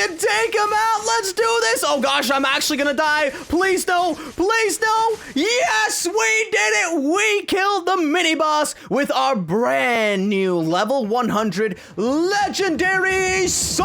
can take him out. Let's do this. Oh gosh, I'm actually gonna die. Please no, please no. Yes, we did it. We killed the mini boss with our brand new level 100 legendary sword.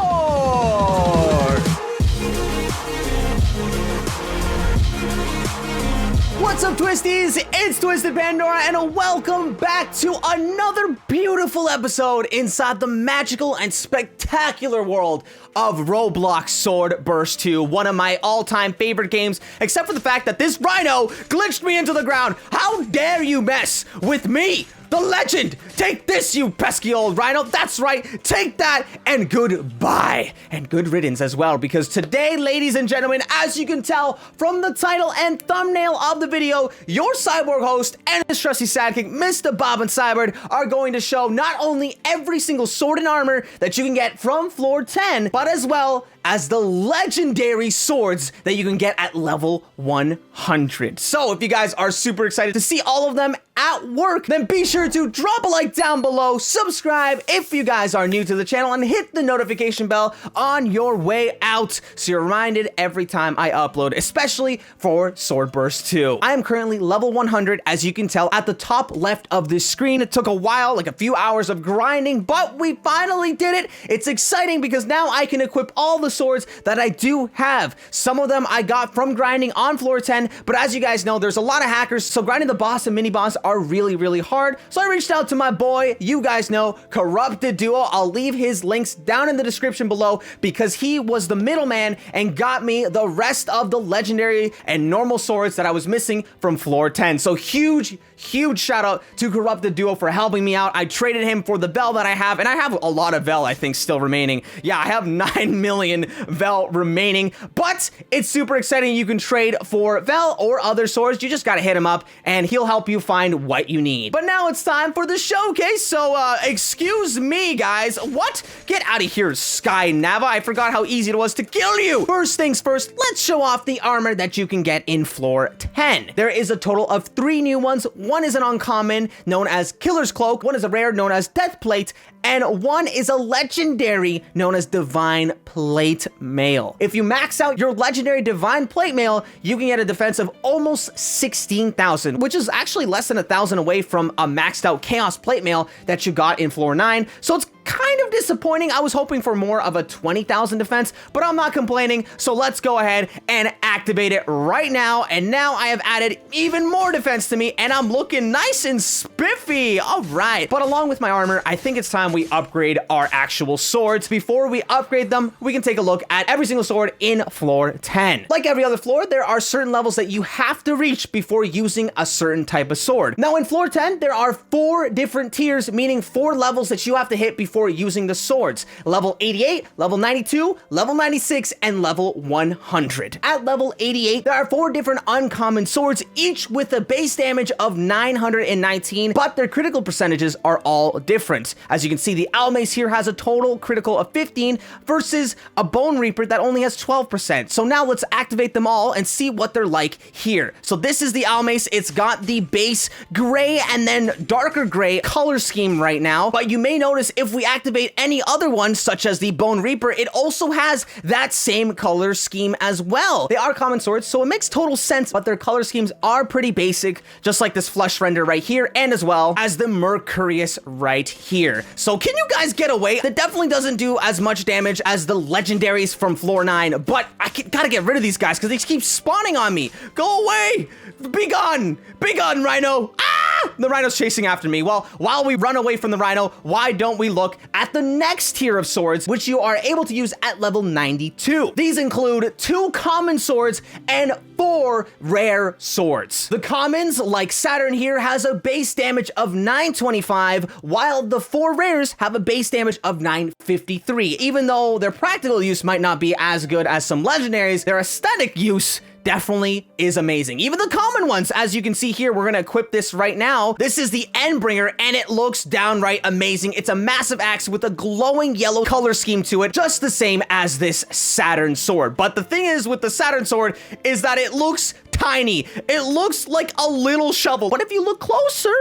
What's up, Twisties? It's TwiistedPandora, and welcome back to another beautiful episode inside the magical and spectacular world of Roblox Swordburst 2, one of my all-time favorite games, except for the fact that this rhino glitched me into the ground. How dare you mess with me, the legend? Take this, you pesky old rhino. That's right, take that, and goodbye. And good riddance as well, because today, ladies and gentlemen, as you can tell from the title and thumbnail of the video, your cyborg host and his trusty sidekick, Mr. Bob and Cyborg, are going to show not only every single sword and armor that you can get from floor 10, but as well as the legendary swords that you can get at level 100. So if you guys are super excited to see all of them at work, then be sure to drop a like down below, subscribe if you guys are new to the channel, and hit the notification bell on your way out so you're reminded every time I upload, especially for Swordburst 2. I am currently level 100, as you can tell at the top left of this screen. It took a while, like a few hours of grinding, but we finally did it. It's exciting because now I can equip all the swords that I do have. Some of them I got from grinding on floor 10, but as you guys know, there's a lot of hackers, so grinding the boss and mini boss are really hard. So I reached out to my boy, you guys know, CorruptedDuo. I'll leave his links down in the description below because he was the middleman and got me the rest of the legendary and normal swords that I was missing from floor 10. So huge shout out to CorruptedDuo for helping me out. I traded him for the Vel that I have, and I have a lot of Vel, I think, still remaining. Yeah, I have 9 million Vel remaining, but it's super exciting. You can trade for Vel or other swords. You just gotta hit him up and he'll help you find what you need. But now it's time for the showcase, so excuse me, guys. What? Get out of here, Sky Nava. I forgot how easy it was to kill you. First things first, let's show off the armor that you can get in floor 10. There is a total of 3 new ones. One is an uncommon known as Killer's Cloak, one is a rare known as Death Plate, and one is a legendary known as Divine Plate Mail. If you max out your legendary Divine Plate Mail, you can get a defense of almost 16,000, which is actually less than 1,000 away from a maxed out Chaos Plate Mail that you got in floor 9. So it's kind of disappointing. I was hoping for more of a 20,000 defense, but I'm not complaining. So let's go ahead and activate it right now. And now I have added even more defense to me, and I'm looking nice and spiffy. All right. But along with my armor, I think it's time we upgrade our actual swords. Before we upgrade them, we can take a look at every single sword in floor 10. Like every other floor, there are certain levels that you have to reach before using a certain type of sword. Now in floor 10, there are 4 different tiers, meaning 4 levels that you have to hit before using the swords. Level 88, level 92, level 96, and level 100. At level 88, there are 4 different uncommon swords, each with a base damage of 919, but their critical percentages are all different. As you can see, the Owl Mace here has a total critical of 15 versus a Bone Reaper that only has 12%. So now let's activate them all and see what they're like here. So this is the Owl Mace. It's got the base gray and then darker gray color scheme right now, but you may notice if we activate any other one, such as the Bone Reaper, it also has that same color scheme as well. They are common swords, so it makes total sense, but their color schemes are pretty basic, just like this flush render right here, and as well as the Mercurius right here. So can you guys get away? That definitely doesn't do as much damage as the legendaries from floor 9, but I gotta get rid of these guys because they keep spawning on me. Go away! Be gone! Be gone, Rhino! Ah! The Rhino's chasing after me. Well, while we run away from the Rhino, why don't we look at the next tier of swords, which you are able to use at level 92. These include 2 common swords and 4 rare swords. The commons, like Saturn here, has a base damage of 925, while the 4 rares have a base damage of 953. Even though their practical use might not be as good as some legendaries, their aesthetic use definitely is amazing. Even the common ones, as you can see here, we're gonna equip this right now. This is the Endbringer, and it looks downright amazing. It's a massive axe with a glowing yellow color scheme to it, just the same as this Saturn sword. But the thing is with the Saturn sword is that it looks tiny. It looks like a little shovel, but if you look closer,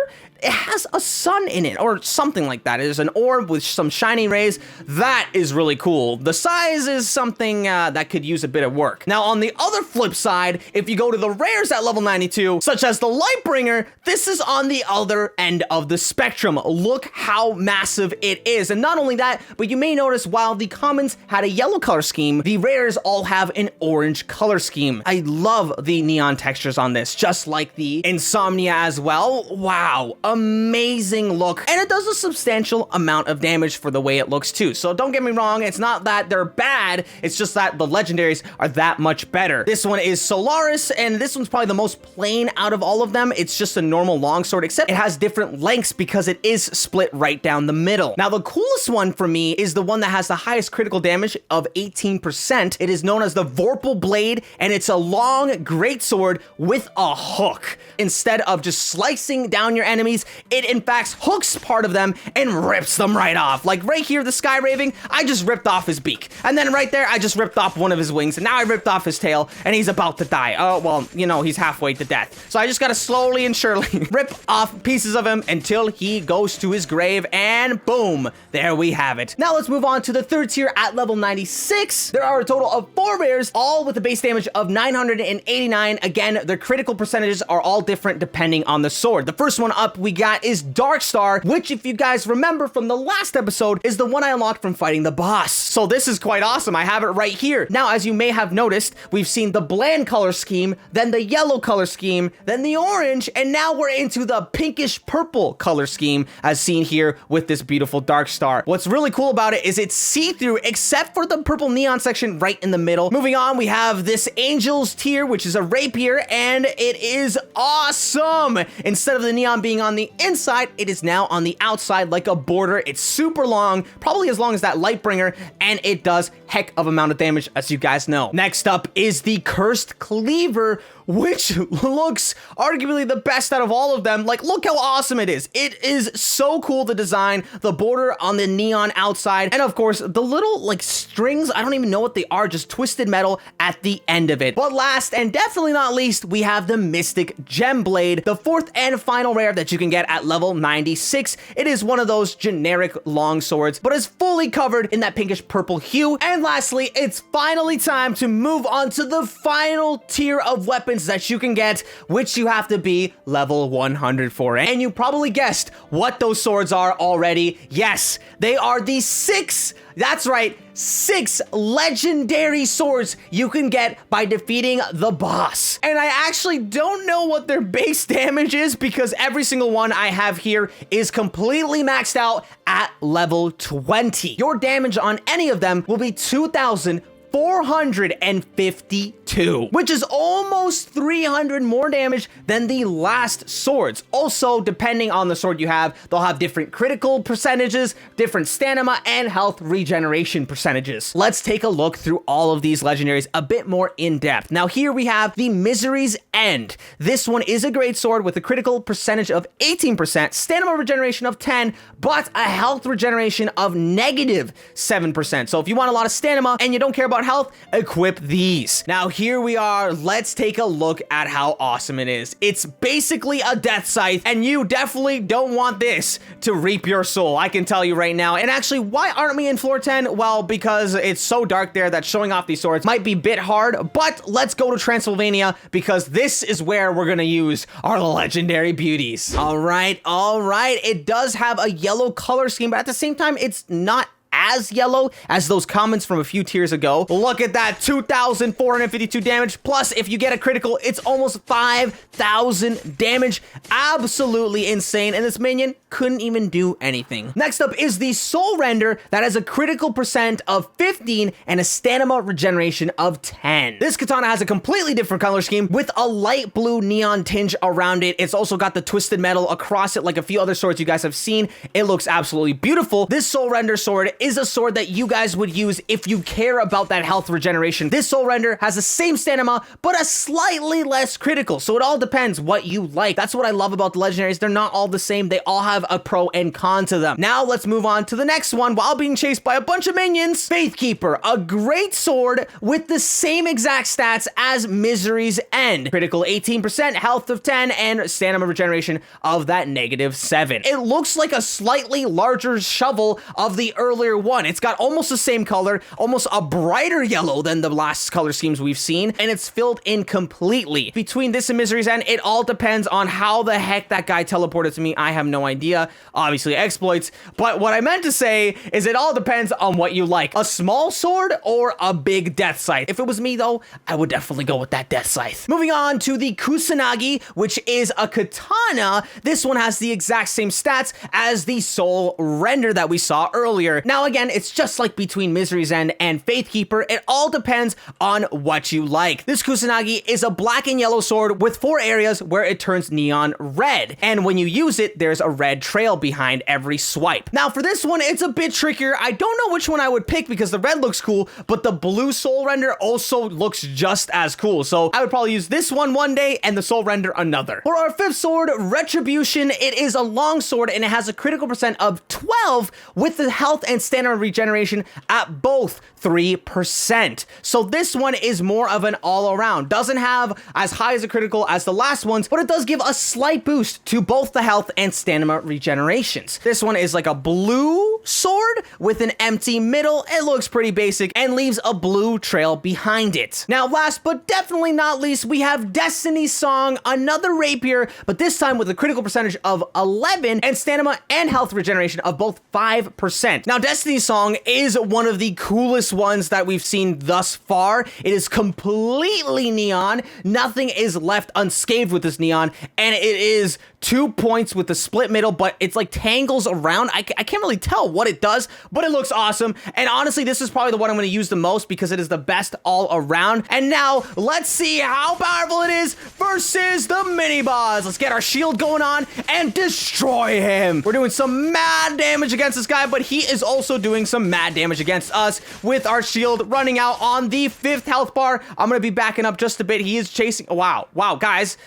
it has a sun in it or something like that. It is an orb with some shining rays. That is really cool. The size is something that could use a bit of work. Now, on the other flip side, if you go to the rares at level 92, such as the Lightbringer, this is on the other end of the spectrum. Look how massive it is. And not only that, but you may notice while the commons had a yellow color scheme, the rares all have an orange color scheme. I love the neon textures on this, just like the Insomnia as well. Wow. Amazing look, and it does a substantial amount of damage for the way it looks too. So don't get me wrong, it's not that they're bad, it's just that the legendaries are that much better. This one is Solaris, and this one's probably the most plain out of all of them. It's just a normal longsword, except it has different lengths because it is split right down the middle. Now, the coolest one for me is the one that has the highest critical damage of 18%. It is known as the Vorpal Blade, and it's a long greatsword with a hook. Instead of just slicing down your enemies, it in fact hooks part of them and rips them right off. Like right here, the Sky Raving, I just ripped off his beak. And then right there, I just ripped off one of his wings. And now I ripped off his tail and he's about to die. Oh, well, you know, he's halfway to death. So I just gotta slowly and surely rip off pieces of him until he goes to his grave, and boom, there we have it. Now let's move on to the third tier at level 96. There are a total of 4 rares, all with a base damage of 989. Again, their critical percentages are all different depending on the sword. The first one up we got is Darkstar, which, if you guys remember from the last episode, is the one I unlocked from fighting the boss. So this is quite awesome. I have it right here. Now, as you may have noticed, we've seen the bland color scheme, then the yellow color scheme, then the orange, and now we're into the pinkish purple color scheme as seen here with this beautiful Darkstar. What's really cool about it is it's see-through except for the purple neon section right in the middle. Moving on, we have this Angels tier, which is a rapier, and it is awesome. Instead of the neon being on the inside, it is now on the outside like a border. It's super long, probably as long as that Lightbringer, and it does heck of amount of damage, as you guys know. Next up is the Cursed Cleaver, which looks arguably the best out of all of them. Like, look how awesome it is. It is so cool, the design, the border on the neon outside, and of course, the little, like, strings, I don't even know what they are, just twisted metal at the end of it. But last, and definitely not least, we have the Mystic Gem Blade, the fourth and final rare that you can get at level 96. It is one of those generic long swords, but is fully covered in that pinkish purple hue. And lastly, it's finally time to move on to the final tier of weapons that you can get, which you have to be level 100 for. And you probably guessed what those swords are already. Yes, they are the 6, that's right, 6 legendary swords you can get by defeating the boss. And I actually don't know what their base damage is because every single one I have here is completely maxed out at level 20. Your damage on any of them will be 2,452, which is almost 300 more damage than the last swords. Also, depending on the sword you have, they'll have different critical percentages, different stamina, and health regeneration percentages. Let's take a look through all of these legendaries a bit more in depth. Now, here we have the Misery's End. This one is a great sword with a critical percentage of 18%, stamina regeneration of 10, but a health regeneration of negative 7%. So if you want a lot of stamina and you don't care about health, equip these. Now here we are. Let's take a look at how awesome it is. It's basically a death scythe, and you definitely don't want this to reap your soul. I can tell you right now. And actually, why aren't we in floor 10? Well, because it's so dark there that showing off these swords might be a bit hard, but let's go to Transylvania because this is where we're gonna use our legendary beauties. All right. It does have a yellow color scheme, but at the same time, it's not as yellow as those comments from a few tiers ago. Look at that, 2,452 damage. Plus, if you get a critical, it's almost 5,000 damage. Absolutely insane. And this minion couldn't even do anything. Next up is the Soul Render that has a critical percent of 15 and a stamina regeneration of 10. This katana has a completely different color scheme with a light blue neon tinge around it. It's also got the twisted metal across it like a few other swords you guys have seen. It looks absolutely beautiful. This Soul Render sword is is a sword that you guys would use if you care about that health regeneration. This soul render has the same stamina, but a slightly less critical. So it all depends what you like. That's what I love about the legendaries. They're not all the same. They all have a pro and con to them. Now let's move on to the next one. While being chased by a bunch of minions, Faithkeeper, a great sword with the same exact stats as Misery's End. Critical 18%, health of 10, and stamina regeneration of that -7. It looks like a slightly larger shovel of the earlier one. It's got almost the same color, almost a brighter yellow than the last color schemes we've seen, and it's filled in completely. Between this and Misery's End, it all depends on how the heck that guy teleported to me. I have no idea. Obviously exploits, but what I meant to say is it all depends on what you like. A small sword or a big death scythe. If it was me though, I would definitely go with that death scythe. Moving on to the Kusanagi, which is a katana. This one has the exact same stats as the soul render that we saw earlier. Now again, it's just like between Misery's End and Faithkeeper. It all depends on what you like. This Kusanagi is a black and yellow sword with 4 areas where it turns neon red. And when you use it, there's a red trail behind every swipe. Now for this one, it's a bit trickier. I don't know which one I would pick because the red looks cool, but the blue soul render also looks just as cool. So I would probably use this one day and the soul render another. For our 5th sword, Retribution, it is a long sword and it has a critical percent of 12 with the health and stamina regeneration at both 3%. So this one is more of an all-around. Doesn't have as high as a critical as the last ones, but it does give a slight boost to both the health and stamina regenerations. This one is like a blue sword with an empty middle. It looks pretty basic and leaves a blue trail behind it. Now, last but definitely not least, we have Destiny's Song, another rapier, but this time with a critical percentage of 11 and stamina and health regeneration of both 5%. Now, Destiny's Song is one of the coolest ones that we've seen thus far. It is completely neon. Nothing is left unscathed with this neon, and it is 2 points with the split middle, but it's like tangles around. I can't really tell what it does, but it looks awesome. And honestly, this is probably the one I'm going to use the most because it is the best all around. And now let's see how powerful it is versus the mini boss. Let's get our shield going on and destroy him. We're doing some mad damage against this guy, but he is also doing some mad damage against us with our shield running out on the 5th health bar. I'm going to be backing up just a bit. He is chasing. Wow, guys.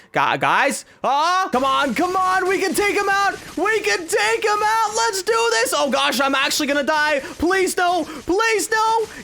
Come on, we can take him out. Let's do this. Oh gosh, I'm actually gonna die. Please no.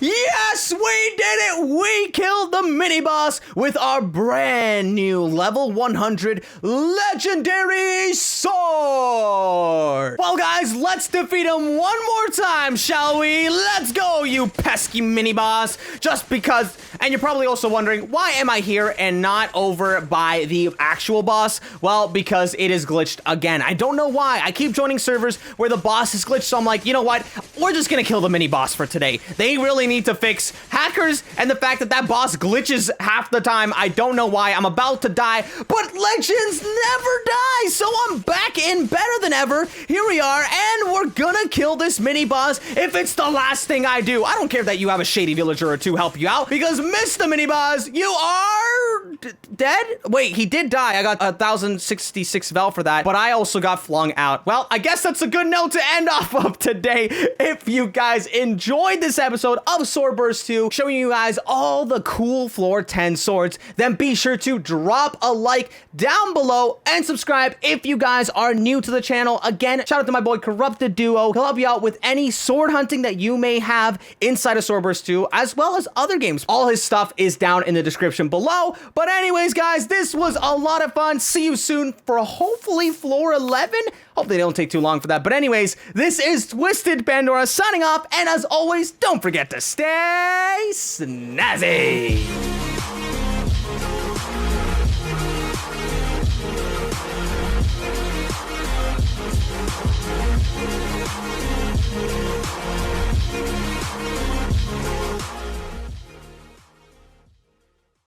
Yes, we did it. We killed the mini boss with our brand new level 100 legendary sword. Well guys, let's defeat him one more time, shall we? Let's go, you pesky mini boss. Just because, and you're probably also wondering, why am I here and not over by the actual boss? Well, because it is glitched again. I don't know why. I keep joining servers where the boss is glitched, so I'm like, you know what? We're just gonna kill the mini boss for today. They really need to fix hackers and the fact that that boss glitches half the time. I don't know why. I'm about to die, but legends never die, so I'm back in better than ever. Here we are, and we're gonna kill this mini boss if it's the last thing I do. I don't care that you have a shady villager or two help you out, because Mr. Mini Boss, you are dead? Wait, he did die. I got 1,066 Vel for that, but I also got flung out. Well, I guess that's a good note to end off of today. If you guys enjoyed this episode of Swordburst 2, showing you guys all the cool floor 10 swords, then be sure to drop a like down below and subscribe if you guys are new to the channel. Again, shout out to my boy CorruptedDuo. He'll help you out with any sword hunting that you may have inside of Swordburst 2, as well as other games. All his stuff is down in the description below. But anyways, guys, this was a lot of fun. See you soon for hopefully floor 11. Hope they don't take too long for that. But anyways, this is TwiistedPandora signing off. And as always, don't forget to stay snazzy.